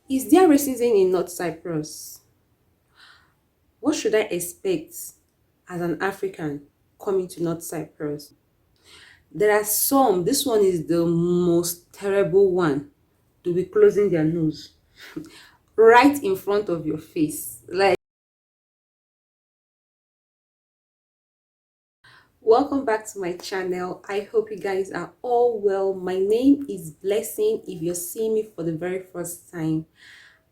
Is there racism in North Cyprus? What should I expect as an African coming to North Cyprus? There are some, this one is the most terrible one, to be closing their nose right in front of your face. Like, welcome back to my channel. I hope you guys are all well. My name is Blessing. If you're seeing me for the very first time,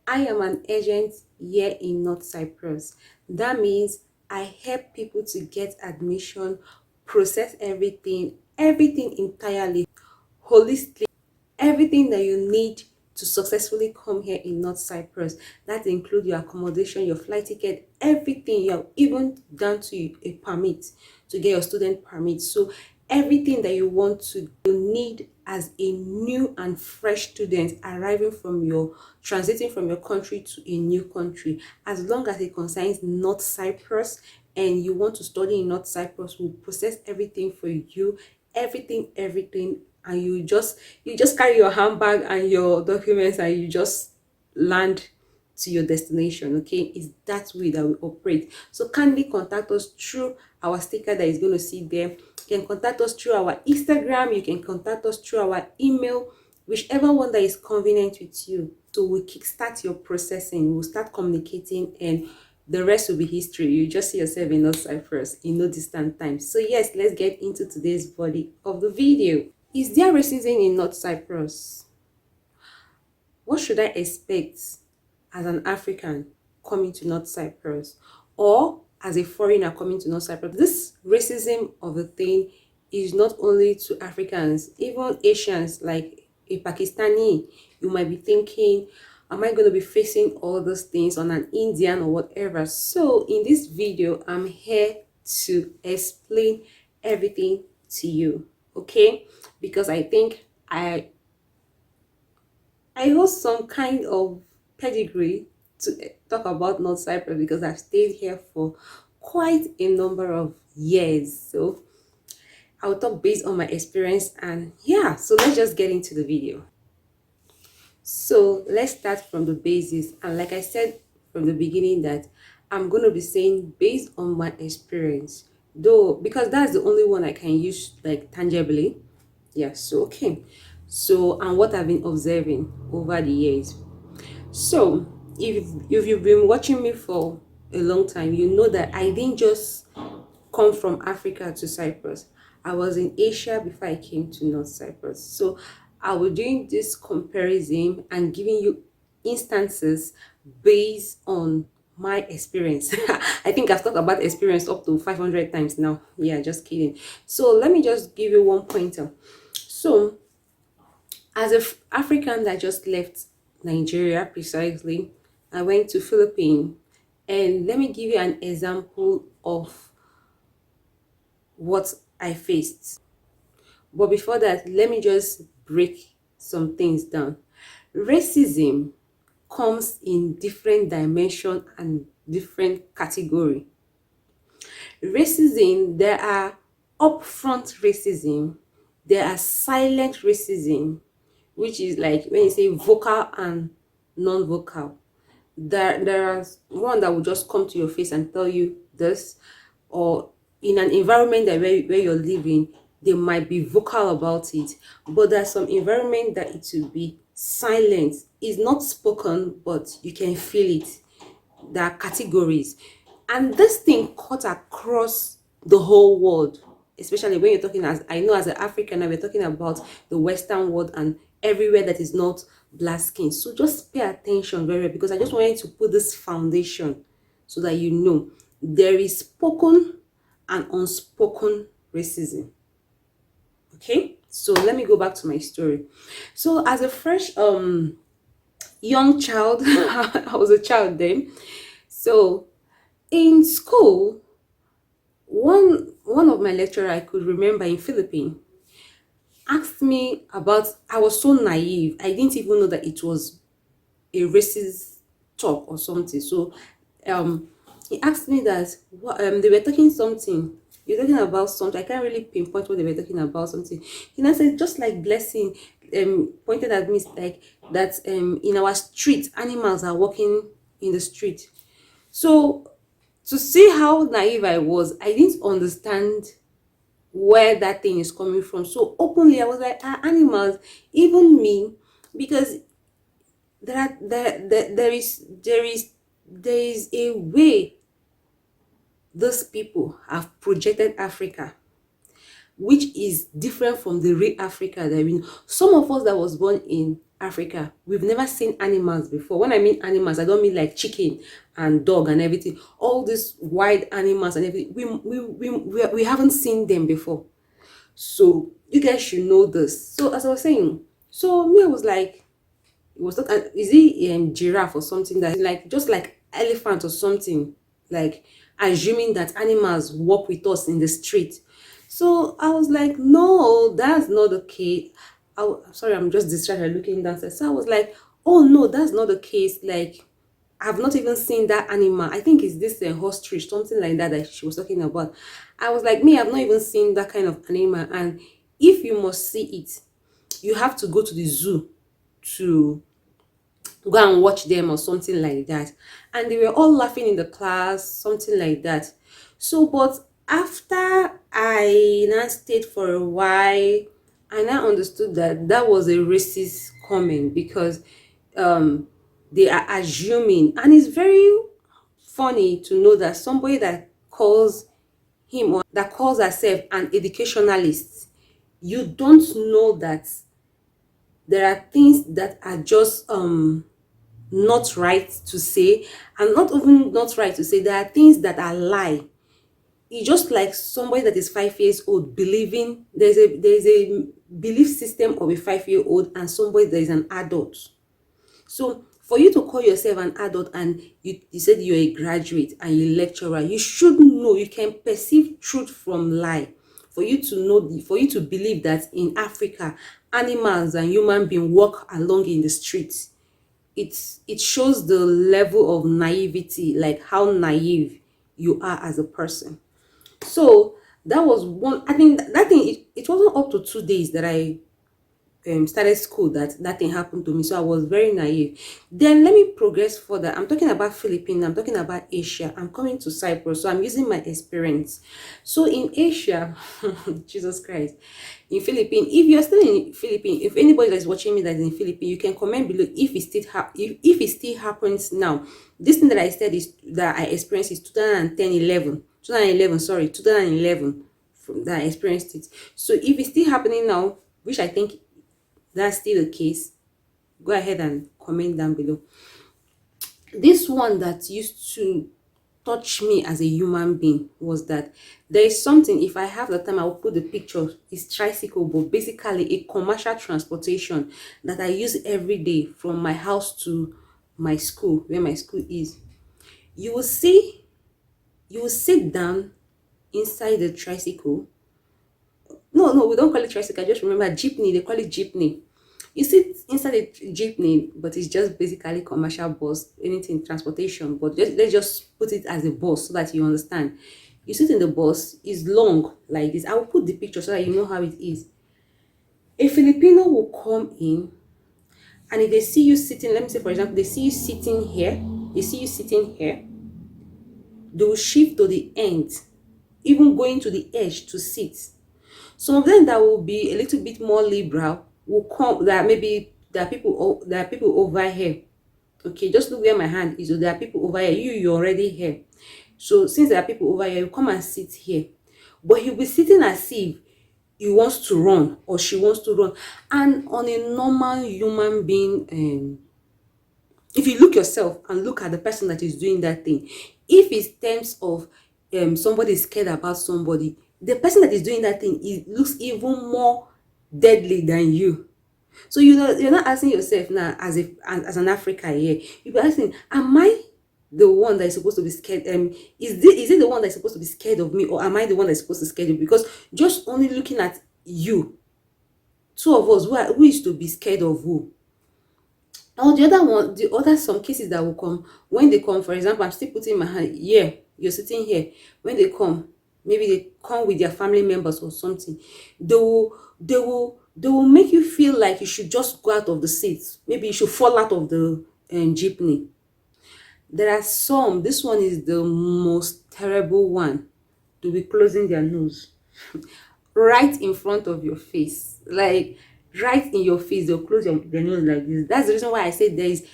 I am an agent here in North Cyprus. That means I help people to get admission, process everything entirely, holistically, everything that you need to successfully come here in North Cyprus. That includes your accommodation, your flight ticket, everything. You have even down to a permit to get your student permit. So everything that you want to you need as a new and fresh student arriving from your transiting from your country to a new country, as long as it concerns North Cyprus and you want to study in North Cyprus, will process everything for you, everything, and you just carry your handbag and your documents and you just land to your destination. Okay, it's that way that we operate. So kindly contact us through our sticker that is going to see there. You can contact us through our Instagram, you can contact us through our email, whichever one that is convenient with you. So we'll kickstart your processing, we'll start communicating, and the rest will be history. You just see yourself in North Cyprus in no distant time. So yes, let's get into today's body of the video. Is there racism in North Cyprus? What should I expect as an African coming to North Cyprus, or as a foreigner coming to North Cyprus? This racism of the thing is not only to Africans, even Asians, like a Pakistani. You might be thinking, am I going to be facing all those things on an Indian or whatever? So in this video, I'm here to explain everything to you, okay? Because I think I hold some kind of pedigree to talk about North Cyprus, because I've stayed here for quite a number of years. So I'll talk based on my experience, and yeah, so let's just get into the video. So let's start from the basis, and like I said from the beginning, that I'm going to be saying based on my experience, though, because that's the only one I can use like tangibly. Yeah, so okay, so and what I've been observing over the years. So if you've been watching me for a long time, you know that I didn't just come from Africa to Cyprus. I was in Asia before I came to North Cyprus. So I was doing this comparison and giving you instances based on my experience. I think I've talked about experience up to 500 times now. Yeah, just kidding. So let me just give you one pointer. So as an African that just left Nigeria, precisely, I went to Philippines, and let me give you an example of what I faced. But before that, let me just break some things down. Racism comes in different dimension and different category. Racism, there are upfront racism, there are silent racism, which is like when you say vocal and non-vocal. There are one that will just come to your face and tell you this, or in an environment that where you're living, they might be vocal about it, but there's some environment that it will be silent. It's not spoken, but you can feel it. There are categories, and this thing cut across the whole world, especially when you're talking, as I know as an African, we're talking about the Western world and everywhere that is not black skin. So just pay attention very well, because I just wanted to put this foundation so that you know there is spoken and unspoken racism. Okay, so let me go back to my story. So as a fresh young child, I was a child then. So in school, one of my lecturer I could remember in Philippines asked me about, I was so naive, I didn't even know that it was a racist talk or something. So he asked me that they were talking something you're talking about something. I can't really pinpoint what they were talking about. Something. He now said, just like Blessing pointed at me, like that in our street, animals are walking in the street. So to see how naive I was, I didn't understand where that thing is coming from. So openly, I was like, animals, even me, because there is a way those people have projected Africa, which is different from the real Africa that we know. Some of us that was born in Africa, we've never seen animals before. When I mean animals, I don't mean like chicken and dog and everything. All these wild animals and everything, we haven't seen them before. So you guys should know this. So as I was saying, so me, I was like, it was not is it giraffe or something, that like just like elephant or something, like assuming that animals walk with us in the street. So I was like, no, that's not the case. Sorry, I'm just distracted looking downstairs. So I was like, oh no, that's not the case. Like, I've not even seen that animal. I think it's this ostrich, something like that, that she was talking about. I was like, me, I've not even seen that kind of animal. And if you must see it, you have to go to the zoo to go and watch them or something like that. And they were all laughing in the class, something like that. So, but after I now stayed for a while, I now understood that that was a racist comment, because they are assuming, and it's very funny to know that somebody that calls him, or that calls herself an educationalist, you don't know that there are things that are just not right to say, and not even not right to say, there are things that are lie. It's just like somebody that is 5 years old believing there's a belief system of a 5 year old and somebody that is an adult. So for you to call yourself an adult, and you said you're a graduate and you're a lecturer, you should know, you can perceive truth from lie. For you to know, for you to believe that in Africa, animals and human beings walk along in the streets, it shows the level of naivety, like how naive you are as a person. So that was one. I think that thing, it wasn't up to 2 days that I started school that that thing happened to me. So I was very naive. Then let me progress further. I'm talking about Philippines, I'm talking about Asia, I'm coming to Cyprus, so I'm using my experience. So in Asia, Jesus Christ, in Philippines, if you're still in Philippines, if anybody that's watching me that is in Philippines, you can comment below if it still if it still happens now. This thing that I said is that I experienced is 2011, sorry, 2011, from that I experienced it. So if it's still happening now, which I think that's still the case, go ahead and comment down below. This one that used to touch me as a human being was that there is something, if I have the time I will put the picture, it's tricycle, but basically a commercial transportation that I use every day from my house to my school, where my school is. You will see, you will sit down inside the tricycle. No, we don't call it tricycle. I just remember jeepney. They call it jeepney. You sit inside a jeepney, but it's just basically commercial bus, anything transportation. But let's just put it as a bus so that you understand. You sit in the bus. It's long like this. I will put the picture so that you know how it is. A Filipino will come in, and if they see you sitting, let me say for example, they see you sitting here. They see you sitting here. They will shift to the end, even going to the edge to sit. Some of them that will be a little bit more liberal will come, that maybe there are people over here. Okay, just look where my hand is. So there are people over here. You're already here. So since there are people over here, you come and sit here. But he'll be sitting as if he wants to run or she wants to run. And on a normal human being, if you look yourself and look at the person that is doing that thing, if it's terms of somebody is scared about somebody, the person that is doing that thing, it looks even more deadly than you. So you're not asking yourself now, as an African here, you're asking, am I the one that is supposed to be scared? Is it the one that is supposed to be scared of me, or am I the one that is supposed to scare you? Because just only looking at you, two of us, who is to be scared of who? Or the other one, the other some cases that will come, when they come, for example, I'm still putting my hand here, you're sitting here. When they come, maybe they come with their family members or something, they will make you feel like you should just go out of the seat. Maybe you should fall out of the jeepney. There are some, this one is the most terrible one, to be closing their nose right in front of your face, like right in your face. They'll close their nose like this. That's the reason why I say there is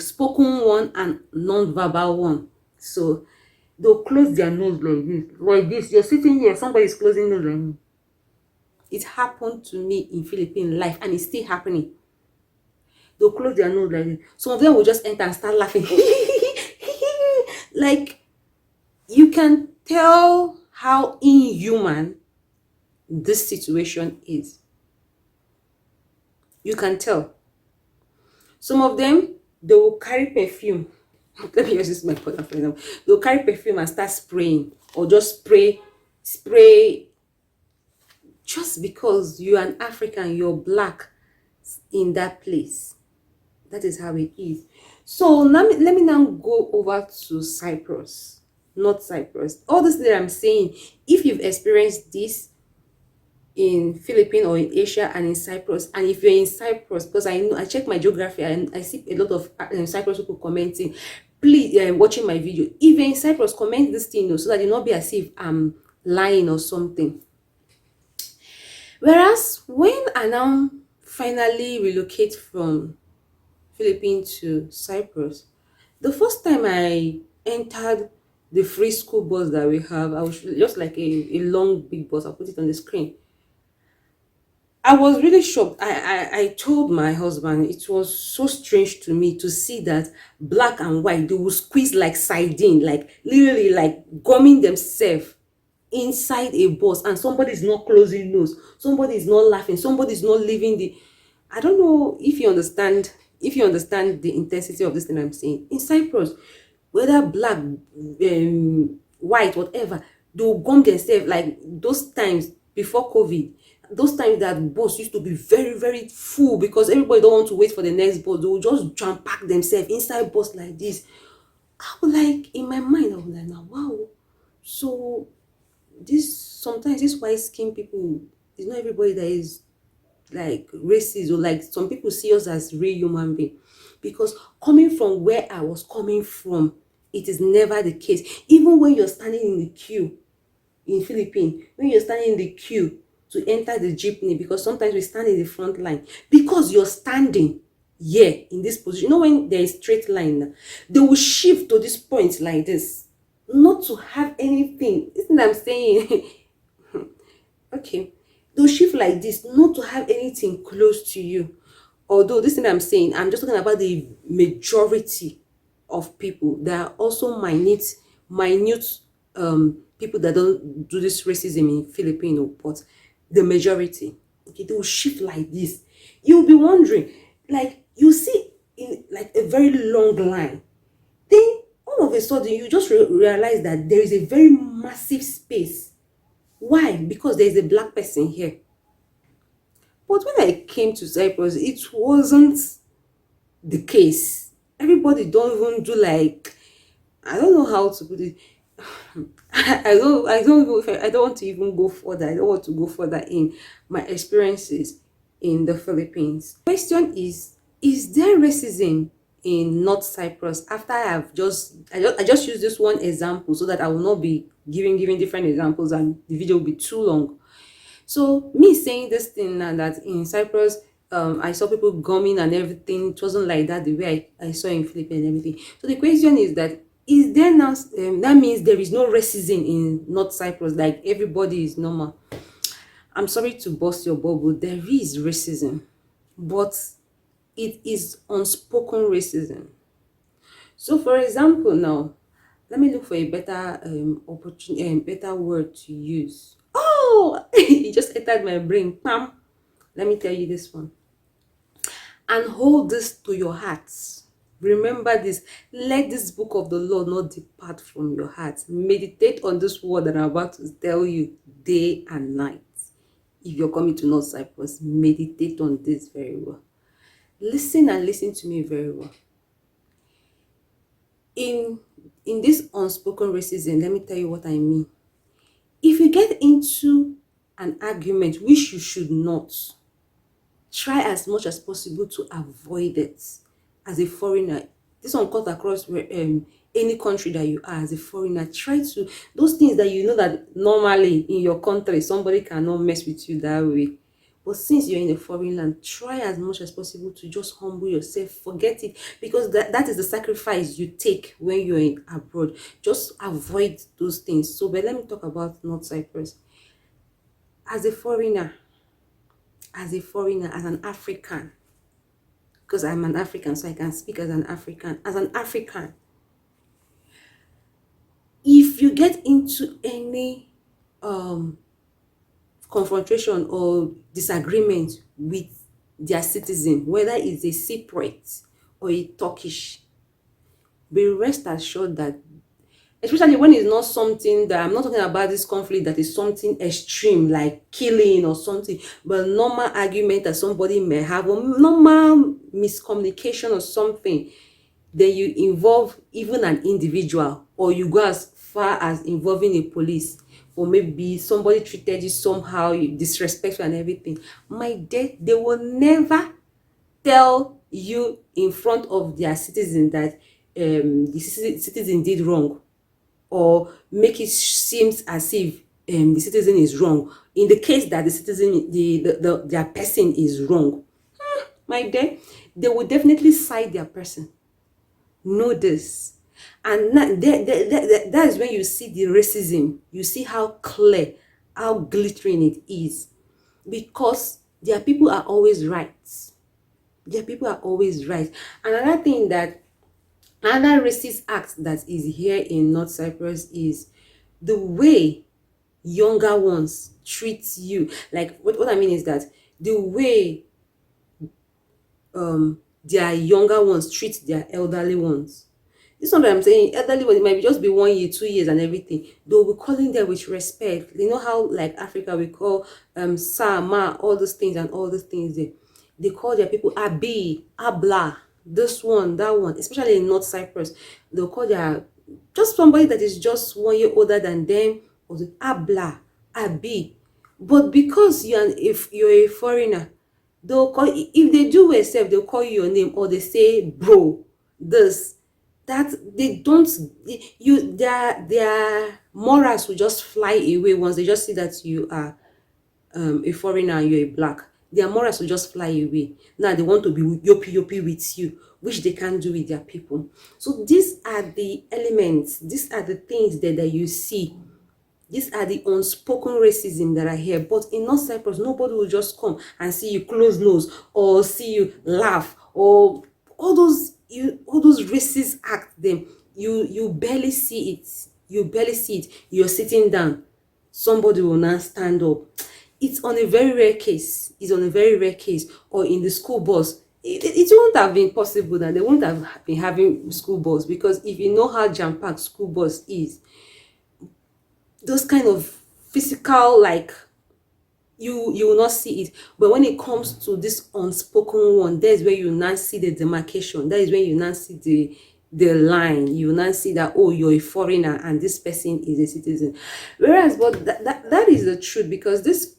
spoken one and non-verbal one. So they'll close their nose like this, like this. You're sitting here, somebody's closing nose like this. It happened to me in Philippine life, and it's still happening. They'll close their nose like this. Some of them will just enter and start laughing. Like, you can tell how inhuman this situation is. You can tell. Some of them, they will carry perfume. Let me use this my partner for example. They'll carry perfume and start spraying, or just spray just because you're an African, you're black in that place. That is how it is. So let me now go over to Cyprus, not Cyprus. All this that I'm saying, if you've experienced this in Philippines or in Asia and in Cyprus, and if you're in Cyprus, because I know I check my geography and I see a lot of Cyprus people commenting, please watching my video. If you're in Cyprus, comment this thing so that you not be as if I'm lying or something. Whereas when I now finally relocate from Philippines to Cyprus, the first time I entered the free school bus that we have, I was just like a long big bus. I'll put it on the screen. I was really shocked. I told my husband it was so strange to me to see that black and white, they will squeeze like sardine, like literally like gumming themselves inside a bus, and somebody is not closing nose, somebody is not laughing, somebody is not leaving the. I don't know if you understand, the intensity of this thing I'm saying. In Cyprus, whether black, white, whatever, they will gum themselves like those times before COVID. Those times that bus used to be very, very full because everybody don't want to wait for the next bus. They will just jam pack themselves inside bus like this. I was like, in my mind, I was like, now, wow. So this, sometimes this white skin people, it's not everybody that is like racist, or like some people see us as real human being. Because coming from where I was coming from, it is never the case. Even when you're standing in the queue in Philippines, when you're standing in the queue to enter the jeepney, because sometimes we stand in the front line, because you're standing here in this position. You know, when there is straight line, they will shift to this point like this, not to have anything. Isn't that I'm saying? Okay, they'll shift like this, not to have anything close to you. Although this thing I'm saying, I'm just talking about the majority of people. There are also minute people that don't do this racism in Filipino, but the majority, okay, they will shift like this. You'll be wondering, like you see in like a very long line, then all of a sudden you just realize that there is a very massive space. Why? Because there is a black person here. But when I came to Cyprus, it wasn't the case. Everybody don't even do like, I don't know how to put it. I don't want to even go further. I don't want to go further in my experiences in the Philippines. Question is there racism in North Cyprus? After I just use this one example so that I will not be giving different examples and the video will be too long. So me saying this thing now, that in Cyprus, I saw people gumming and everything. It wasn't like that the way I saw in Philippines and everything. So the question is that, is there now, that means there is no racism in North Cyprus, like everybody is normal. I'm sorry to burst your bubble. There is racism, but it is unspoken racism. So for example now, let me look for a better opportunity and better word to use. Oh, it just entered my brain. Pam. Let me tell you this one. And hold this to your hearts. Remember this. Let this book of the law not depart from your heart. Meditate on this word that I'm about to tell you day and night. If you're coming to North Cyprus, meditate on this very well. Listen and listen to me very well. In this unspoken racism, let me tell you what I mean. If you get into an argument which you should not, try as much as possible to avoid it as a foreigner. This one cut across any country that you are as a foreigner. Try to, those things that you know that normally in your country somebody cannot mess with you that way. But since you're in a foreign land, try as much as possible to just humble yourself, forget it, because that is the sacrifice you take when you're in abroad. Just avoid those things. So, but let me talk about North Cyprus. As a foreigner, as an African, because I'm an African, so I can speak as an African. As an African, if you get into any confrontation or disagreement with their citizen, whether it's a Cypriot or a Turkish, be rest assured that, especially when it's not something that, I'm not talking about this conflict that is something extreme like killing or something, but normal argument that somebody may have, or normal miscommunication or something, then you involve even an individual, or you go as far as involving a police, or maybe somebody treated you somehow, you disrespectful and everything, my dear, they will never tell you in front of their citizen that the citizen did wrong, or make it seems as if the citizen is wrong in the case that the citizen, their person is wrong. My dear, they will definitely side their person. Know this. And that is when you see the racism. You see how clear, how glittering it is, because their people are always right. Their people are always right. Another thing that, another racist act that is here in North Cyprus is the way younger ones treat you. Like, what I mean is that the way their younger ones treat their elderly ones. This one that I'm saying, elderly ones, it might just be 1 year, 2 years and everything. They'll be calling them with respect. You know how like Africa we call sir, ma, all those things and all those things there. They call their people abi, abla, this one, that one, especially in North Cyprus. They'll call their, just somebody that is just 1 year older than them, or the abla, abi. But because if you're a foreigner, they'll call, if they do accept, they'll call you your name, or they say bro, this, that. They don't, you, their morals will just fly away once they just see that you are a foreigner and you're a black. Their morals will just fly away. Now they want to be yopi with you, which they can't do with their people. So these are the elements, these are the things that you see. These are the unspoken racism that are here. But in North Cyprus, nobody will just come and see you close nose, or see you laugh, or all those racist acts. Them, you barely see it. You barely see it. You're sitting down, somebody will now stand up. It's on a very rare case. It's on a very rare case. Or in the school bus. It wouldn't have been possible that they wouldn't have been having school bus, because if you know how jam-packed school bus is, those kind of physical, like, you will not see it. But when it comes to this unspoken one, that is where you now see the demarcation. That is when you now see the line. You now see that, oh, you're a foreigner and this person is a citizen. Whereas, but that is the truth, because this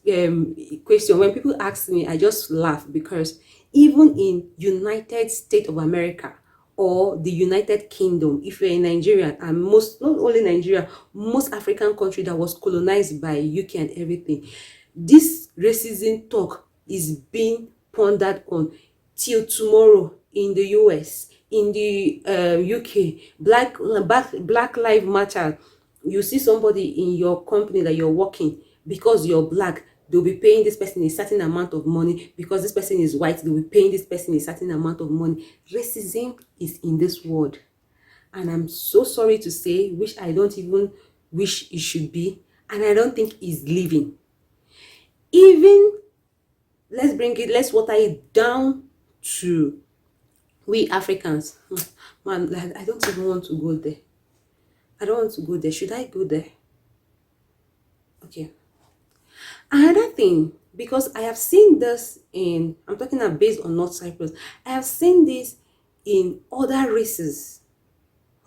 question, when people ask me, I just laugh, because even in United States of America or the United Kingdom, if you're in Nigeria, and most, not only Nigeria, most African country that was colonized by UK and everything, this racism talk is being pondered on till tomorrow. In the US, in the UK, Black Lives Matter. You see somebody in your company that you're working, because you're black, they'll be paying this person a certain amount of money. Because this person is white, they'll be paying this person a certain amount of money. Racism is in this world, and I'm so sorry to say, which I don't even wish it should be, and I don't think it's living. Even, let's water it down to we Africans. Man, I don't even want to go there. I don't want to go there. Should I go there? Okay. Another thing, because I have seen this in, I'm talking about based on North Cyprus, I have seen this in other races.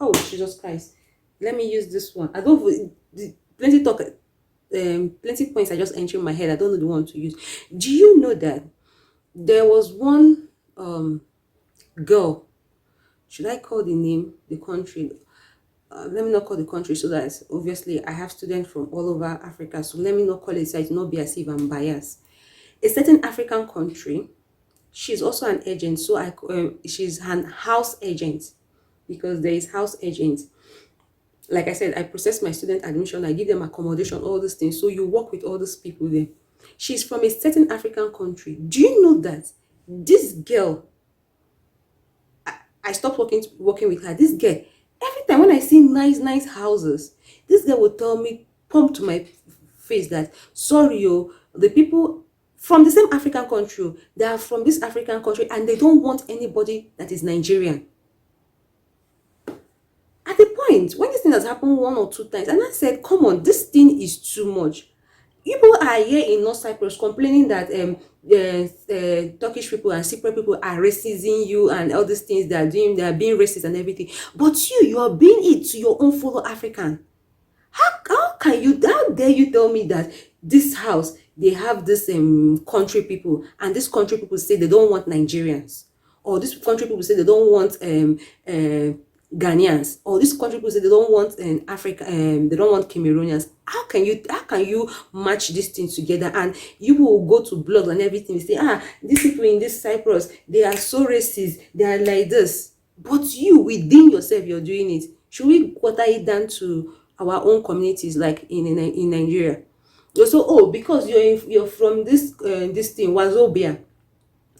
Oh, Jesus Christ. Let me use this one. I don't, plenty talk plenty points are just entering my head. I don't know the one to use. Do you know that there was one girl? Should I call the name, the country? Let me not call the country, so that obviously I have students from all over Africa. So let me not call it, so it not be as if I'm biased. A certain African country. She's also an agent, so she's an house agent, because there is house agent. Like I said, I process my student admission, I give them accommodation, all these things. So you work with all these people there. She's from a certain African country. Do you know that this girl, I stopped working with her. This girl, every time when I see nice houses, this girl will tell me, pump to my face, that sorry, yo, the people from the same African country, they are from this African country and they don't want anybody that is Nigerian. At the point when this thing has happened 1 or 2 times, and I said, come on, this thing is too much. People are here in North Cyprus complaining that Turkish people and Cypriot people are racisting you and all these things they are doing, they are being racist and everything. But you are being it to your own fellow African. How dare you tell me that this house, they have this country people, and this country people say they don't want Nigerians, or this country people say they don't want Ghanaians, or this country people say they don't want Africa, they don't want Cameroonians. How can you match these things together? And you will go to blogs and everything, say, these people in this Cyprus, they are so racist, they are like this. But you, within yourself, you're doing it. Should we quarter it down to our own communities, like in Nigeria? So, because you're from this thing, Wazobia,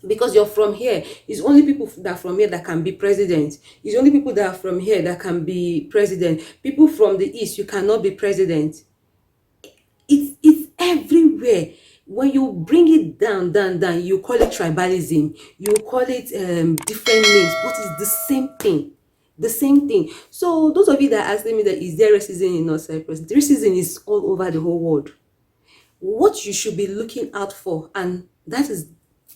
because you're from here, it's only people that are from here that can be president. It's only people that are from here that can be president. People from the east, you cannot be president. It's everywhere. When you bring it down, you call it tribalism, you call it different names, but it's the same thing. The same thing. So those of you that are asking me that is there racism in North Cyprus, the racism is all over the whole world. What you should be looking out for, and that is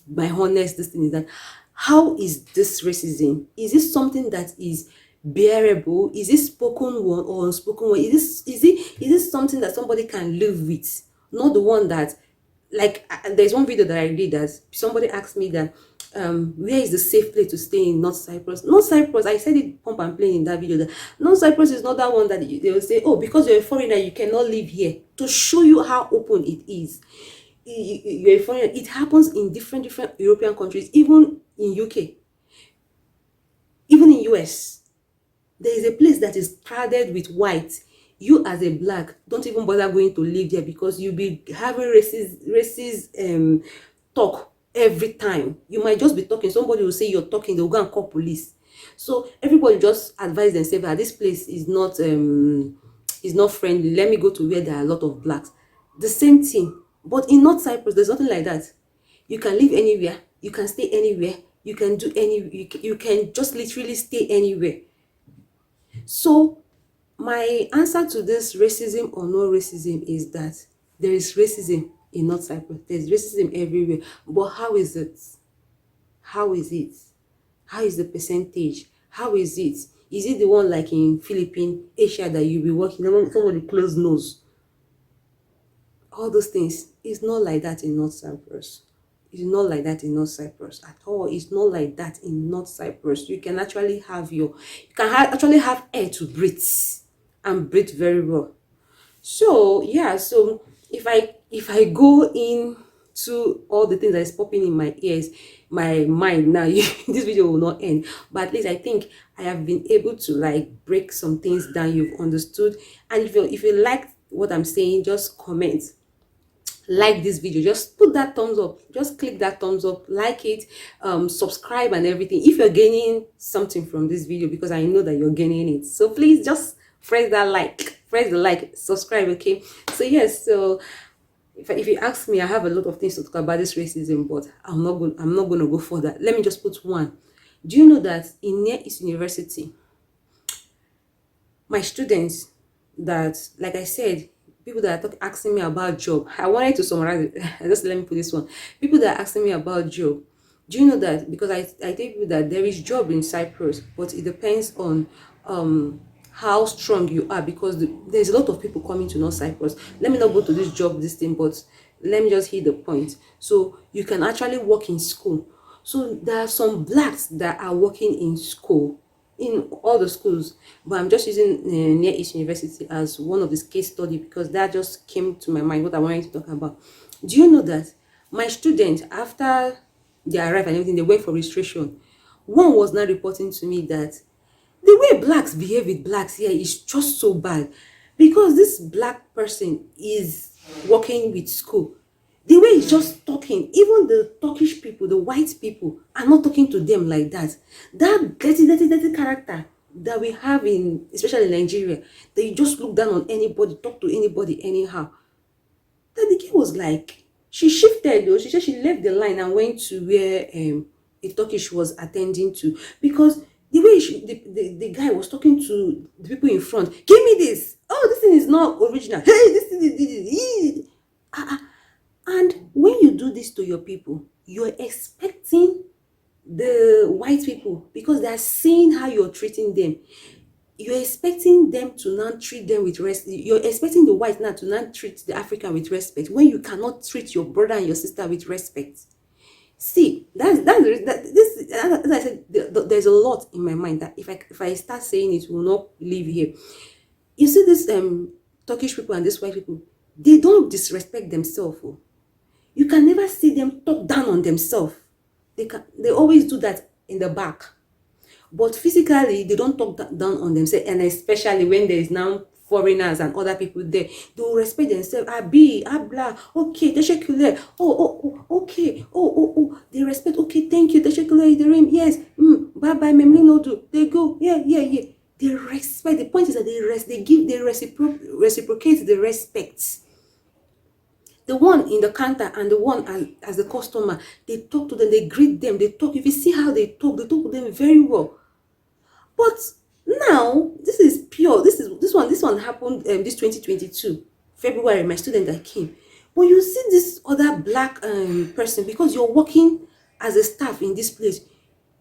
my honest this thing, is that how is this racism? Is this something that is bearable? Is it spoken one or unspoken one? Is this something that somebody can live with? Not the one that, like, there's one video that I did that somebody asked me that where is the safe place to stay in North Cyprus? North Cyprus, I said it pump and plain in that video, that North Cyprus is not that one that they will say, oh, because you're a foreigner, you cannot live here. To show you how open it is. You're a foreigner. It happens in different European countries, even in UK, even in US. There is a place that is crowded with white. You as a black, don't even bother going to live there, because you'll be having racist talk every time. You might just be talking, somebody will say you're talking, they'll go and call police. So everybody just advise themselves that this place is not friendly. Let me go to where there are a lot of blacks. The same thing. But in North Cyprus, there's nothing like that. You can live anywhere, you can stay anywhere, you can do you can just literally stay anywhere. So my answer to this racism or no racism is that there is racism in North Cyprus. There's racism everywhere. But how is it? How is it? How is the percentage? How is it? Is it the one like in Philippines, Asia, that you'll be working, somebody close nose? All those things. It's not like that in North Cyprus. It's not like that in North Cyprus at all. It's not like that in North Cyprus. You can actually have actually have air to breathe, and breathe very well. So yeah, so if I go into all the things that is popping in my ears, my mind now, this video will not end. But at least I think I have been able to like break some things down. You've understood. And if you like what I'm saying, just comment, like this video, just put that thumbs up, just click that thumbs up, like it, subscribe and everything if you're gaining something from this video, because I know that you're gaining it. So please just press that press the like, subscribe. Okay, so yes, so if you ask me, I have a lot of things to talk about this racism, but I'm not going to go for that. Let me just put one. Do you know that in Near East University, my students that, like I said, people that are asking me about job, I wanted to summarize it. Just let me put this one. People that are asking me about job, do you know that? Because I tell people that there is job in Cyprus, but it depends on how strong you are, because there's a lot of people coming to North Cyprus. Let me not go to this job, this thing, but let me just hit the point. So you can actually work in school. So there are some blacks that are working in school, in all the schools, but I'm just using Near East University as one of this case study because that just came to my mind what I wanted to talk about. Do you know that my students, after they arrived and everything, they went for registration. One was now reporting to me that the way blacks behave with blacks here is just so bad, because this black person is working with school. The way he's just talking, even the Turkish people, the white people, are not talking to them like that. That dirty character that we have in, especially in Nigeria, that you just look down on anybody, talk to anybody anyhow. That the girl was like, she shifted though. She said she left the line and went to where the Turkish was attending to, because the way the guy was talking to the people in front, give me this. Oh, this thing is not original. Hey, this thing is. And when you do this to your people, you're expecting the white people, because they are seeing how you're treating them, you're expecting them to not treat them with respect. You're expecting the white now to not treat the African with respect, when you cannot treat your brother and your sister with respect. See, this, as I said, there's a lot in my mind that if I start saying it, will not leave here. You see, this Turkish people and these white people, they don't disrespect themselves. Oh. You can never see them talk down on themselves. They always do that in the back. But physically, they don't talk down on themselves. And especially when there is now foreigners and other people there, they will respect themselves. Abi, abla, okay, teşekkürler. Okay. They respect, okay, thank you, teşekkürler ederim. Yes, bye bye, memnun oldum. They go, yeah. They respect. The point is that they reciprocate the respect. The one in the counter and the one as the customer, they talk to them, they greet them, they talk. If you see how they talk to them very well. But now, this is pure. This one happened this 2022, February, my student that came. But you see this other black person, because you're working as a staff in this place,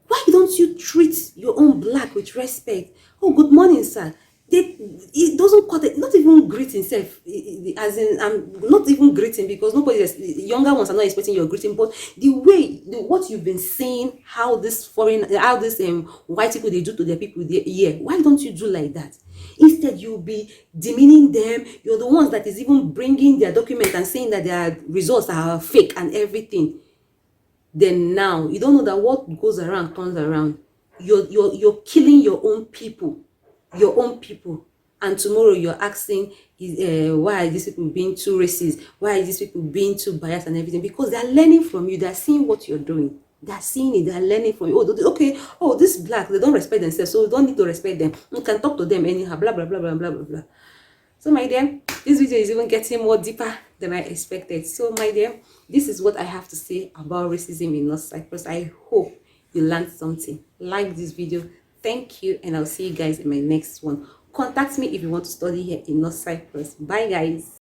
why don't you treat your own black with respect? Oh, good morning, sir. It doesn't cut it, not even greeting self, as in I'm not even greeting, because nobody is, younger ones are not expecting your greeting, but what you've been seeing, how this white people, they do to their people here, why don't you do like that? Instead, you'll be demeaning them. You're the ones that is even bringing their document and saying that their results are fake and everything. Then now you don't know that what goes around comes around. You're killing your own people. And tomorrow you're asking, why are these people being too racist? Why are these people being too biased and everything? Because they're learning from you. They're seeing what you're doing. They're seeing it. They're learning from you. Oh, okay. Oh, this black, they don't respect themselves, so we don't need to respect them. You can talk to them anyhow. Blah blah blah blah blah blah blah. So my dear, this video is even getting more deeper than I expected. So my dear, this is what I have to say about racism in North Cyprus. I hope you learned something. Like this video. Thank you, and I'll see you guys in my next one. Contact me if you want to study here in North Cyprus. Bye guys.